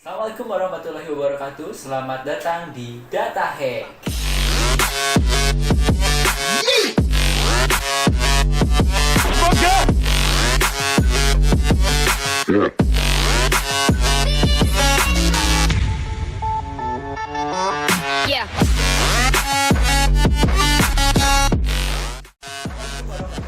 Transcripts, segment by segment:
Assalamualaikum warahmatullahi wabarakatuh. Selamat datang di Data Hack. Yeah.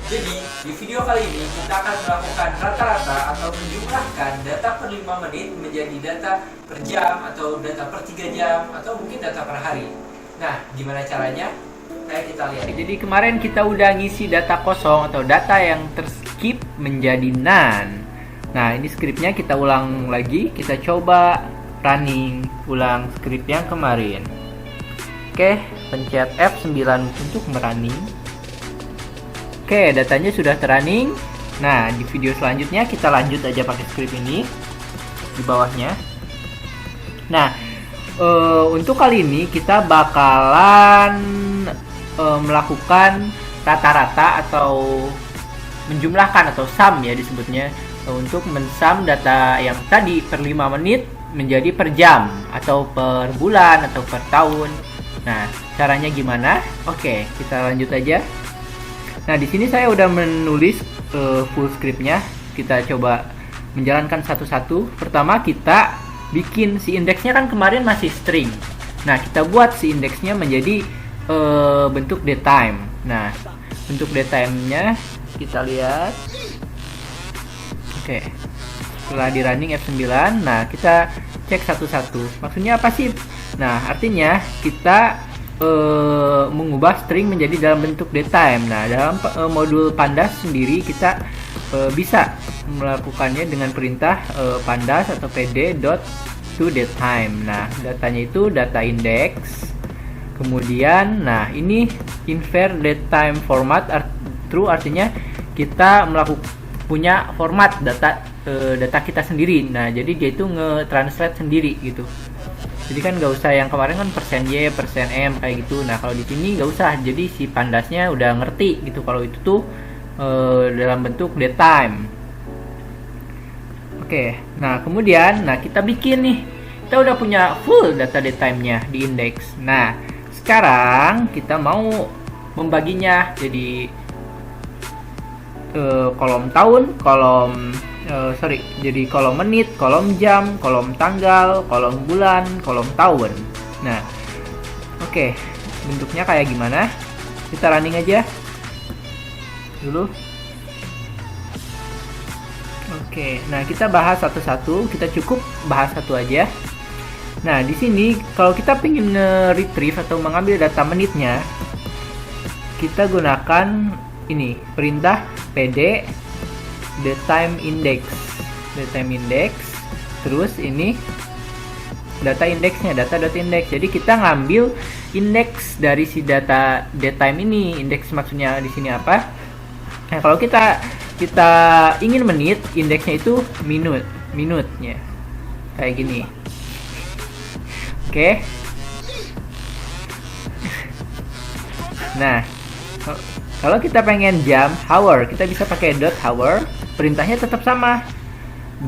Jadi, di video kali ini kita akan melakukan rata-rata atau menjumlahkan data per 5 menit menjadi data per jam atau data per 3 jam atau mungkin data per hari. Nah, gimana caranya? Ayo kita lihat. Jadi kemarin kita udah ngisi data kosong atau data yang terskip menjadi none. Nah, ini skripnya kita ulang lagi. Kita coba running ulang skrip yang kemarin. Oke, pencet F9 untuk merunning. Oke, datanya sudah terunning. Nah, di video selanjutnya kita lanjut aja pakai script ini di bawahnya. Nah, untuk kali ini kita bakalan melakukan rata-rata atau menjumlahkan atau sum ya disebutnya, untuk mensum data yang tadi per 5 menit menjadi per jam atau per bulan atau per tahun. Nah, caranya gimana? Oke, kita lanjut aja. Nah, di sini saya udah menulis full scriptnya. Kita coba menjalankan satu-satu. Pertama kita bikin si indeksnya, kan kemarin masih string. Nah, kita buat si indeksnya menjadi bentuk datetime. Nah, bentuk datetime-nya kita lihat. Oke. Setelah di running F9, nah kita cek satu-satu. Maksudnya apa sih? Nah, artinya kita mengubah string menjadi dalam bentuk datetime. Nah, dalam modul pandas sendiri kita bisa melakukannya dengan perintah pandas atau pd.toDatetime. Nah, datanya itu data index. Kemudian, nah ini invert datetime format true, artinya kita punya format data kita sendiri. Nah, jadi dia itu nge-translate sendiri gitu. Jadi kan nggak usah yang kemarin kan %y, %m kayak gitu. Nah, kalau di sini nggak usah. Jadi si pandasnya udah ngerti gitu kalau itu tuh dalam bentuk datetime. Oke. Nah, kemudian kita bikin nih. Kita udah punya full data datetime-nya di index. Nah, sekarang kita mau membaginya jadi kolom tahun, jadi kolom menit, kolom jam, kolom tanggal, kolom bulan, kolom tahun. Nah, oke, bentuknya kayak gimana? Kita running aja dulu. Oke, nah kita bahas satu-satu. Kita cukup bahas satu aja. Nah, di sini kalau kita ingin retrieve atau mengambil data menitnya, kita gunakan ini perintah pd datetime index, terus ini data indexnya, data.index. Jadi kita ngambil indeks dari si data datetime ini. Indeks maksudnya di sini apa? Nah, kalau kita ingin menit, indeksnya itu minutnya kayak gini. Oke. Nah, kalau kita pengen jam, hour, kita bisa pakai .hour. Perintahnya tetap sama.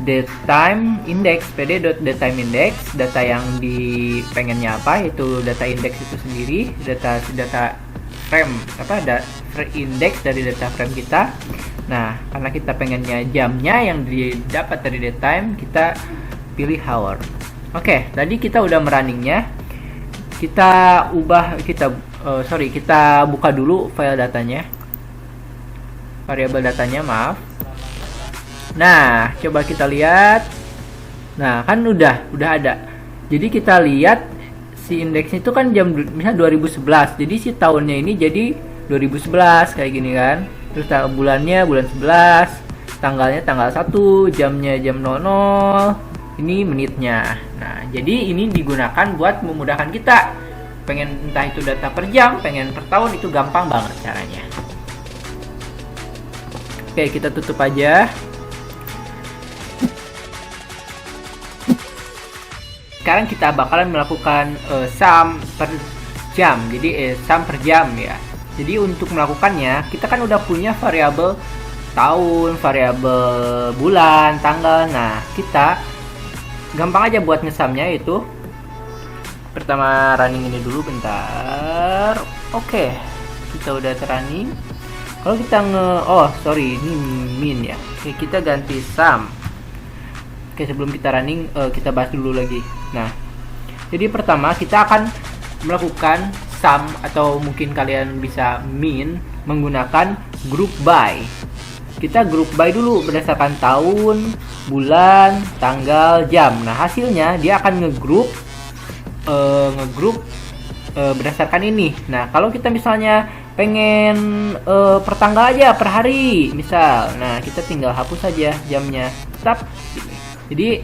Datetime index, pd.datetime index, data yang pengennya apa, yaitu data index itu sendiri, data frame, index dari data frame kita. Nah, karena kita pengennya jamnya yang didapat dari datetime, kita pilih hour. Oke, tadi kita udah merunningnya. Kita buka dulu file datanya, variabel datanya, maaf. Nah, coba kita lihat. Nah, kan udah ada. Jadi kita lihat si indeksnya itu kan jam misalnya 2011. Jadi si tahunnya ini jadi 2011 kayak gini kan. Terus bulannya bulan 11, tanggalnya tanggal 1, jamnya jam 00. Ini menitnya. Nah, jadi ini digunakan buat memudahkan kita. Pengen entah itu data per jam, pengen per tahun, itu gampang banget caranya. Oke, kita tutup aja. Sekarang kita bakalan melakukan sum per jam. Jadi sum per jam ya. Jadi untuk melakukannya, kita kan udah punya variabel tahun, variabel bulan, tanggal. Nah, kita gampang aja buat ngesamnya itu. Pertama running ini dulu bentar. Oke, kita udah running. Kalau kita ini min ya. Oke, kita ganti sum. Oke, sebelum kita running kita bahas dulu lagi. Nah, jadi pertama kita akan melakukan sum atau mungkin kalian bisa min menggunakan group by. Kita group by dulu berdasarkan tahun, bulan, tanggal, jam. Nah, hasilnya dia akan ngegroup berdasarkan ini. Nah, kalau kita misalnya pengen per tanggal aja, per hari misal, nah kita tinggal hapus saja jamnya, tetap. Jadi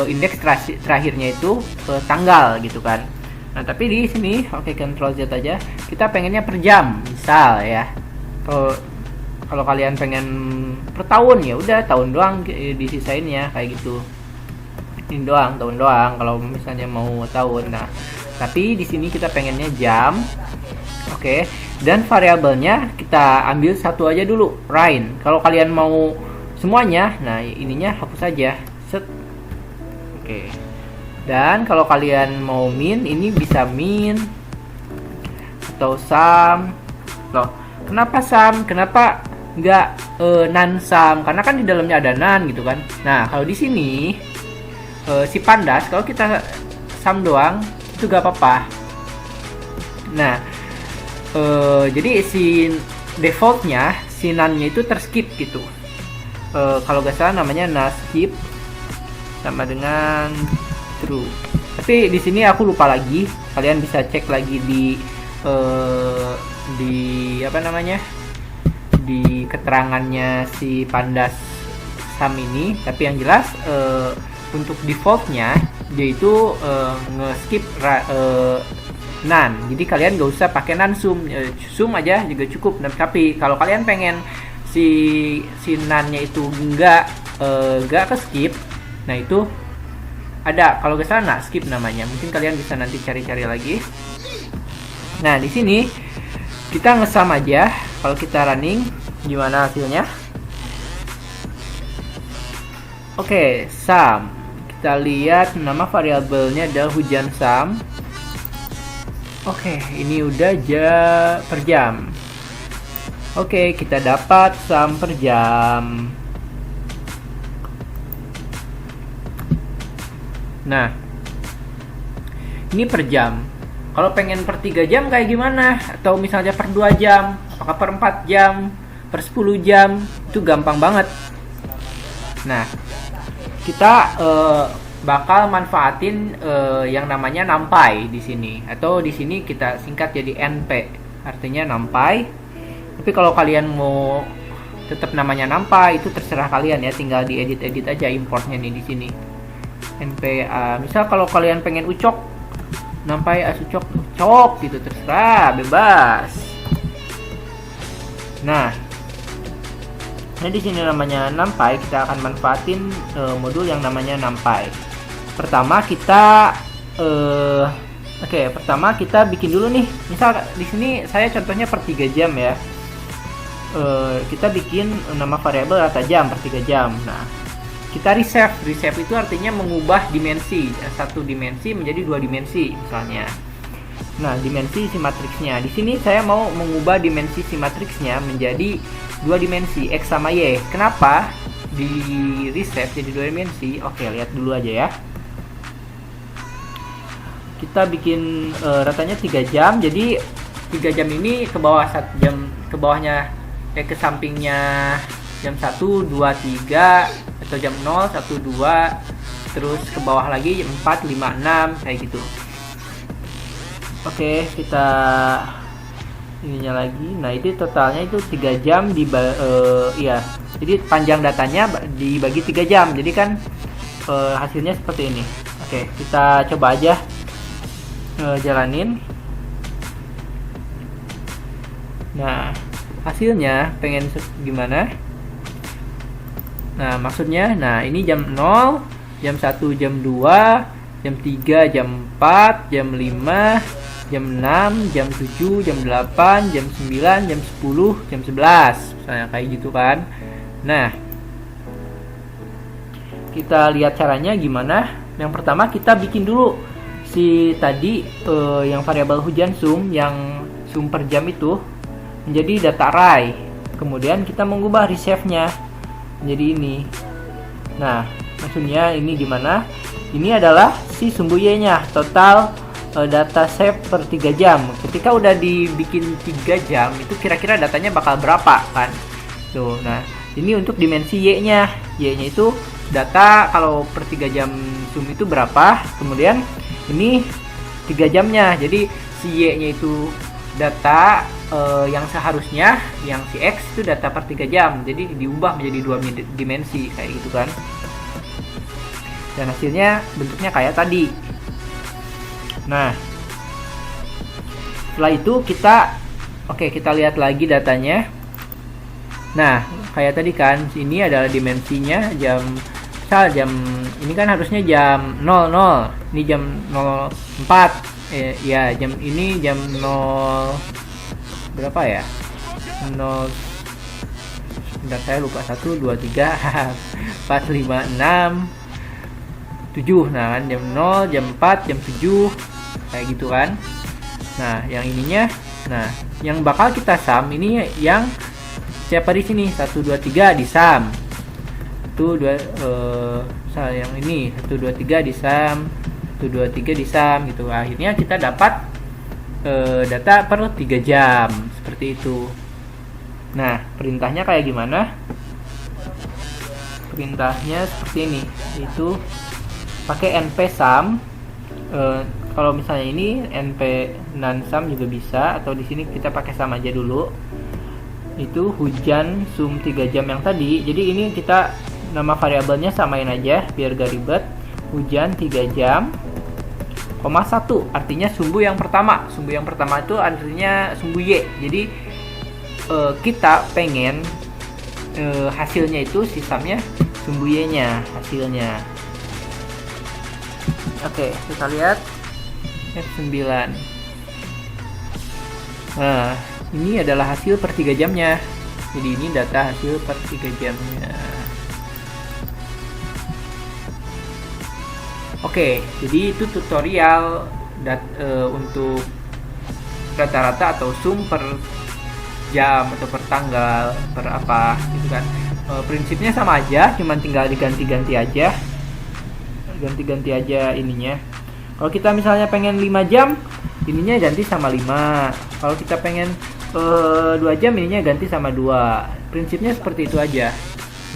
indeks terakhirnya itu tanggal gitu kan. Nah, tapi di sini oke, Ctrl Z aja, kita pengennya per jam misal ya. Kalau kalian pengen per tahun ya udah tahun doang disisain ya kayak gitu. Ini doang, tahun doang kalau misalnya mau tahun. Nah, tapi di sini kita pengennya jam. Oke, dan variabelnya kita ambil satu aja dulu, rain. Kalau kalian mau semuanya, nah ininya hapus aja. Set. Oke. Dan kalau kalian mau min, ini bisa min atau sum. Loh, kenapa sum? Kenapa nggak non sum? Karena kan di dalamnya ada non gitu kan. Nah, kalau di sini si pandas, kalau kita sum doang itu gak apa-apa. Nah, jadi si defaultnya si non-nya itu terskip gitu. Kalau gak salah namanya skip sama dengan true. Tapi di sini aku lupa lagi. Kalian bisa cek lagi di apa namanya, di keterangannya si pandas sum ini. Tapi yang jelas untuk defaultnya dia itu nge-skip none. Jadi kalian gak usah pakai non sum, sum aja juga cukup. Tapi kalau kalian pengen si none-nya itu nggak ke skip, nah itu ada, kalau gak salah skip namanya. Mungkin kalian bisa nanti cari-cari lagi. Nah, di sini kita ngesam aja. Kalau kita running gimana hasilnya? Oke, sum. Kita lihat nama variabelnya adalah hujan sum. Oke, ini udah per jam. Oke, kita dapat sum per jam. Nah, ini per jam. Kalau pengen per 3 jam kayak gimana? Atau misalnya per 2 jam, apakah per 4 jam, per 10 jam, itu gampang banget. Nah, kita bakal manfaatin yang namanya numpy di sini, atau di sini kita singkat jadi np, artinya numpy. Tapi kalau kalian mau tetap namanya numpy, itu terserah kalian ya, tinggal diedit aja importnya nih di sini. np misal kalau kalian pengen ucok, numpy ucok gitu, terserah, bebas. Nah, di sini namanya numpy, kita akan manfaatin modul yang namanya numpy. Pertama kita pertama kita bikin dulu nih. Misal di sini saya contohnya per 3 jam ya. Kita bikin nama variabel rata jam per 3 jam. Nah, kita reshape itu artinya mengubah dimensi, satu dimensi menjadi 2 dimensi misalnya. Nah, dimensi si matriksnya. Di sini saya mau mengubah dimensi si matriksnya menjadi 2 dimensi, X sama Y. Kenapa di reshape jadi 2 dimensi? Oke, lihat dulu aja ya. Kita bikin ratanya 3 jam. Jadi 3 jam ini ke bawah 1 jam, ke bawahnya ke sampingnya jam 1, 2, 3, atau jam 0, 1, 2, terus ke bawah lagi jam 4, 5, 6 kayak gitu. Oke, kita ininya lagi. Nah, itu totalnya itu 3 jam iya. Jadi panjang datanya dibagi 3 jam. Jadi kan hasilnya seperti ini. Oke, kita coba aja jalanin. Nah, hasilnya pengen gimana? Nah, maksudnya, nah ini jam 0, jam 1, jam 2, jam 3, jam 4, jam 5, jam 6, jam 7, jam 8, jam 9, jam 10, jam 11, misalnya kayak gitu kan. Nah, kita lihat caranya gimana. Yang pertama kita bikin dulu si tadi yang variabel hujan sum yang sum per jam itu menjadi data array. Kemudian kita mengubah reshape-nya menjadi ini. Nah, maksudnya ini gimana? Ini adalah si sumbu Y-nya, total data save per 3 jam. Ketika udah dibikin 3 jam, itu kira-kira datanya bakal berapa kan? Tuh, nah ini untuk dimensi Y-nya. Y-nya itu data kalau per 3 jam sum itu berapa. Kemudian ini 3 jamnya. Jadi si Y-nya itu data yang seharusnya, yang si X itu data per 3 jam. Jadi diubah menjadi 2 dimensi kayak gitu kan. Dan hasilnya bentuknya kayak tadi. Nah, setelah itu kita lihat lagi datanya. Nah, kayak tadi kan, ini adalah dimensinya jam ini kan harusnya jam 00. Ini jam 04. Ya, jam ini jam 0 berapa ya? 0 Bentar, saya lupa. 1 2 3 4 5 6 7. Nah, kan jam 0, jam 4, jam 7 kayak gitu kan. Nah, yang ininya, nah, yang bakal kita sum ini yang siapa di sini? 1 2 3 di sum. 1 2 yang ini 1 2 3 di sum, 1 2 3 di sum gitu. Akhirnya kita dapat data per 3 jam seperti itu. Nah, perintahnya kayak gimana? Perintahnya seperti ini, yaitu pakai np sum. Kalau misalnya ini np non sum juga bisa, atau di sini kita pakai sum aja dulu. Itu hujan sum 3 jam yang tadi. Jadi ini kita nama variabelnya samain aja biar gak ribet. Hujan 3 jam, 1, artinya sumbu yang pertama. Sumbu yang pertama itu artinya sumbu Y. Jadi kita pengen hasilnya itu sistemnya sumbu Y-nya hasilnya. Oke, kita lihat F9. Nah, ini adalah hasil per 3 jamnya. Jadi ini data hasil per 3 jamnya. Oke, jadi itu tutorial untuk rata-rata atau sum per jam atau per tanggal, per apa gitu kan. Prinsipnya sama aja, cuman tinggal diganti-ganti aja. Ganti-ganti aja ininya. Kalau kita misalnya pengen 5 jam, ininya ganti sama 5. Kalau kita pengen 2 jam, ininya ganti sama 2. Prinsipnya seperti itu aja,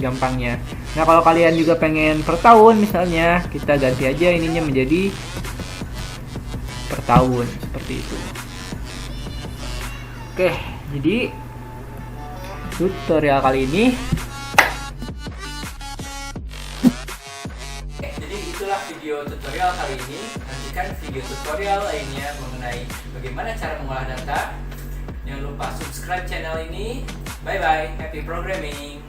gampangnya. Nah, kalau kalian juga pengen per tahun misalnya, kita ganti aja ininya menjadi per tahun, seperti itu. Oke, jadi tutorial kali ini video tutorial kali ini. Nantikan video tutorial lainnya mengenai bagaimana cara mengolah data. Jangan lupa subscribe channel ini. Bye bye, happy programming.